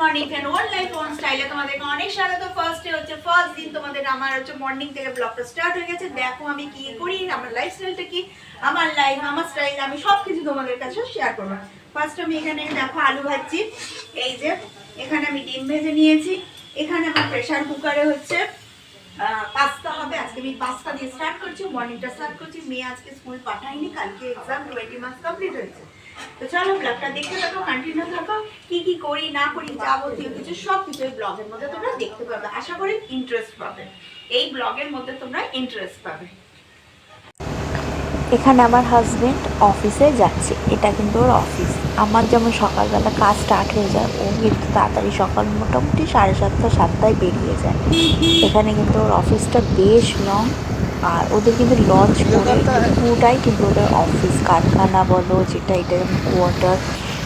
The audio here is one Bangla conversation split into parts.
Morning and one life one স্টাইলে তোমাদেরকে অনেক স্বাগত। ফার্স্ট দিন তোমাদের আমার মর্নিং থেকে ব্লগটা স্টার্ট হয়ে গেছে। দেখো আমি কি করি, আমার লাইফস্টাইলটা কি, আমার লাইফ আমার স্টাইল, আমি সবকিছু তোমাদের কাছে শেয়ার করবো। ফার্স্ট আমি এখানে দেখো আলু ভাজছি, এই যে এখানে আমি ডিম ভেজে নিয়েছি। এখানে আমার প্রেসার কুকারে হচ্ছে পাস্তা হবে। আজকে আমি পাস্তা দিয়ে স্টার্ট করছি, মর্নিংটা স্টার্ট করছি। মেয়ে আজকে স্কুল পাঠাইনি, কালকে এক্সাম 20 মার্কস কমপ্লিট হয়েছে। তো চলো ব্লগটা দেখতে থাকো, কন্টিনিউ থাকো। কি কি করি না করি যাবতীয় কিছু সব কিছু এই ব্লগের মধ্যে তোমরা দেখতে পাবে। আশা করি ইন্টারেস্ট পাবে, এই ব্লগের মধ্যে তোমরা ইন্টারেস্ট পাবে। এখানে আমার হাজব্যান্ড অফিসে যাচ্ছে, এটা কিন্তু ওর অফিস। আমার যেমন সকালবেলা কাজ স্টার্ট হয়ে যায়, ও কিন্তু তাড়াতাড়ি সকাল মোটামুটি 7:30 7টায় বেরিয়ে যায়। এখানে কিন্তু ওর অফিসটা বেশ লং, আর ওদের কিন্তু লঞ্চ করে পুরোটাই কিন্তু ওদের অফিস কারখানা বলো যেটা, এটা যেমন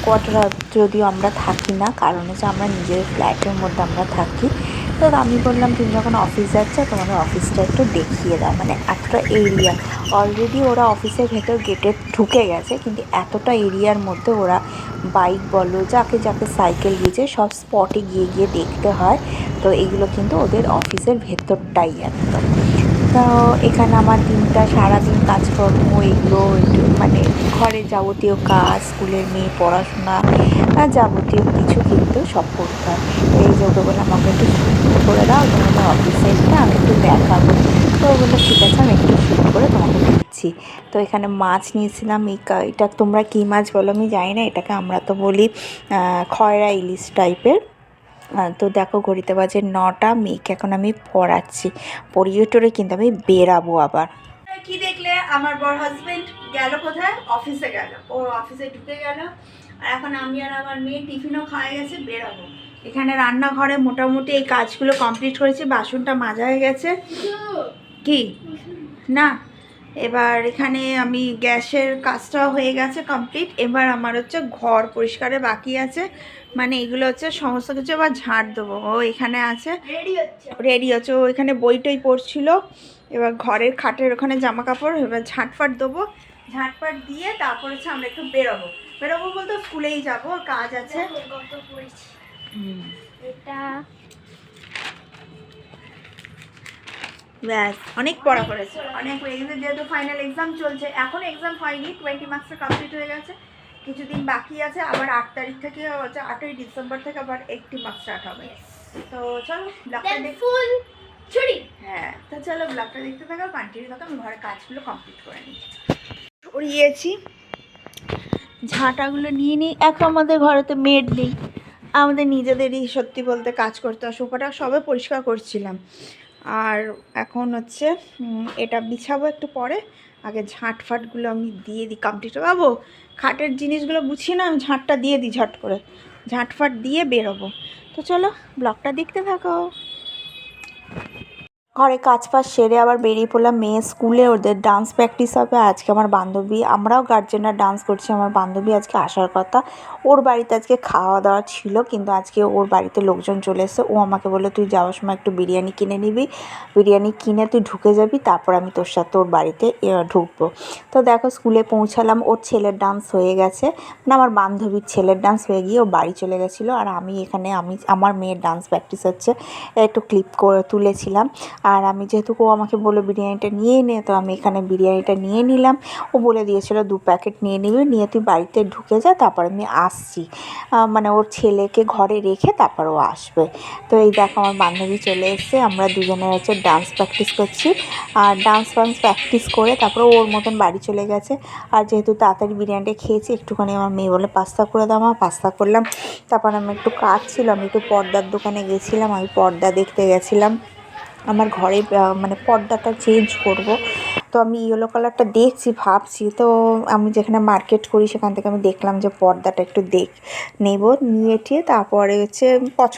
কোয়ার্টার যদিও আমরা থাকি না, কারণ হচ্ছে আমরা নিজের ফ্ল্যাটের মধ্যে আমরা থাকি। তো আমি বললাম তুমি যখন অফিস যাচ্ছ তোমাদের অফিসটা একটু দেখিয়ে দাও, মানে এতটা এরিয়া অলরেডি ওরা অফিসের ভেতর গেটে ঢুকে গেছে, কিন্তু এতটা এরিয়ার মধ্যে ওরা বাইক বলো যাকে যাকে সাইকেল গিয়েছে সব স্পটে গিয়ে গিয়ে দেখতে হয়। তো এগুলো কিন্তু ওদের অফিসের ভেতরটাই একদম। তো এখানে আমার দিনটা সারাদিন কাজকর্ম এগুলো একটু মানে ঘরের যাবতীয় কাজ, স্কুলের মেয়ে পড়াশোনা, যাবতীয় কিছু কিন্তু সব করতে হয়। তো এই যে ওকে বললাম আমাকে একটু শ্যুট করে দাও তোমাদের অফিসেরটা, আমি একটু দেখাবো। তো ও বললো ঠিক আছে আমি একটু শ্যুট করে তোমাকে দিচ্ছি। তো এখানে মাছ নিয়েছিলাম, এটা তোমরা কী মাছ বলো আমি জানি না, এটাকে আমরা তো বলি খয়রা ইলিশ টাইপের। তো দেখো ঘড়িতে বাজে 9টা, মেয়েকে এখন আমি পড়াচ্ছি, পড়িয়ে টোরে কিন্তু আমি বেরাবো আবার। কি দেখলে, আমার বড় হাজবেন্ড গেল কোথায়, অফিসে গেল, ও অফিসে ঢুকে গেল। আর এখন আমি আর আমার মেয়ে টিফিনও খাওয়া গেছে, বেরাবো। এখানে রান্নাঘরে মোটামুটি এই কাজগুলো কমপ্লিট করেছি, বাসনটা মাজা হয়ে গেছে। কি না, এবার এখানে আমি গ্যাসের কাজটাও হয়ে গেছে কমপ্লিট। এবার আমার হচ্ছে ঘর পরিষ্কারে বাকি আছে, মানে এগুলো হচ্ছে সমস্ত কিছু আবার ঝাড় দেবো। ও এখানে আছে রেডি হচ্ছে, ও এখানে বইটই পড়ছিল। এবার ঘরের খাটের ওখানে জামা কাপড় এবার ঝাঁটফাট দেবো, ঝাঁটফাট দিয়ে তারপর হচ্ছে আমরা একটু বেরোবো। বেরোবো বলতে স্কুলেই যাবো, কাজ আছে। এটা ব্যাস, অনেক পড়া করেছে, অনেক হয়ে গেছে। যেহেতু ফাইনাল এক্সাম চলছে, এখন এক্সাম হয়নি, 20 মার্কসের কমপ্লিট হয়ে গেছে, কিছুদিন বাকি আছে। আবার 8 তারিখ থেকে হচ্ছে 8ই ডিসেম্বর থেকে আবার 80 মার্কস স্টার্ট হবে। তো চলো ব্লগটা দেখুন। হ্যাঁ, তো চলো ব্লগটা দেখতে থাকো, কন্টিনিউ থাকো। আমি ঘরের কাজগুলো কমপ্লিট করে নিই। সরিয়েছি, ঝাঁটাগুলো নিয়ে নিই। এখন আমাদের ঘরেতে মেড নেই, আমাদের নিজেদেরই সত্যি বলতে কাজ করতে হয়। সোফাটা সবে পরিষ্কার করছিলাম, আর এখন হচ্ছে এটা বিছাবো একটু পরে। আগে ঝাঁটফাটগুলো আমি দিয়ে দিই কমপ্লিট। বাবু খাটের জিনিসগুলো গুছিয়ে না, আমি ঝাঁটটা দিয়ে দিই, ঝট করে ঝাঁটফাট দিয়ে বেরোবো। তো চলো ব্লগটা দেখতে থাকো। ঘরে কাজ ফাজ সেরে আবার বেরিয়ে পড়লাম মেয়ে স্কুলে, ওদের ডান্স প্র্যাকটিস হবে আজকে। আমার বান্ধবী, আমরাও গার্জেনরা ডান্স করছি, আমার বান্ধবী আজকে আসার কথা। ওর বাড়িতে আজকে খাওয়া দাওয়া ছিল, কিন্তু আজকে ওর বাড়িতে লোকজন চলে এসেছে। ও আমাকে বললো তুই যাওয়ার সময় একটু বিরিয়ানি কিনে নিবি, বিরিয়ানি কিনে তুই ঢুকে যাবি, তারপর আমি তোর সাথে ওর বাড়িতে ঢুকবো। তো দেখো স্কুলে পৌঁছালাম, ওর ছেলের ডান্স হয়ে গেছে, মানে আমার বান্ধবীর ছেলের ডান্স হয়ে গিয়ে ও বাড়ি চলে গেছিলো। আর আমি এখানে আমার মেয়ের ডান্স প্র্যাকটিস হচ্ছে, একটু ক্লিপ করে তুলেছিলাম। আর আমি যেহেতু ও আমাকে বললো বিরিয়ানিটা নিয়ে নে, তো আমি এখানে বিরিয়ানিটা নিয়ে নিলাম। ও বলে দিয়েছিলো 2 প্যাকেট নিয়ে নিবি, নিয়ে তুই বাড়িতে ঢুকে যা, তারপর আমি আসছি। মানে ওর ছেলেকে ঘরে রেখে তারপর ও আসবে। তো এই দেখো আমার বান্ধবী চলে এসছে, আমরা দুজনে হচ্ছে ডান্স প্র্যাকটিস করছি। আর ডান্স প্র্যাকটিস করে তারপর ওর মতন বাড়ি চলে গেছে। আর যেহেতু তাড়াতাড়ি বিরিয়ানিটা খেয়েছি, একটুখানি আমার মেয়ে বলে পাস্তা করে দাও, মা পাস্তা করলাম। তারপর আমি একটু কাজ ছিল, আমি একটু পর্দার দোকানে গেছিলাম, আমি পর্দা দেখতে গেছিলাম। আমার ঘরে মানে পর্দাটা চেঞ্জ করব। তো আমি ইয়েলো কালারটা দেখছি, ভাবছি। তো আমি যেখানে মার্কেট করি সেখান থেকে আমি দেখলাম যে পর্দাটা একটু নেব, নিয়ে টিয়ে তারপরে হচ্ছে পছন্দ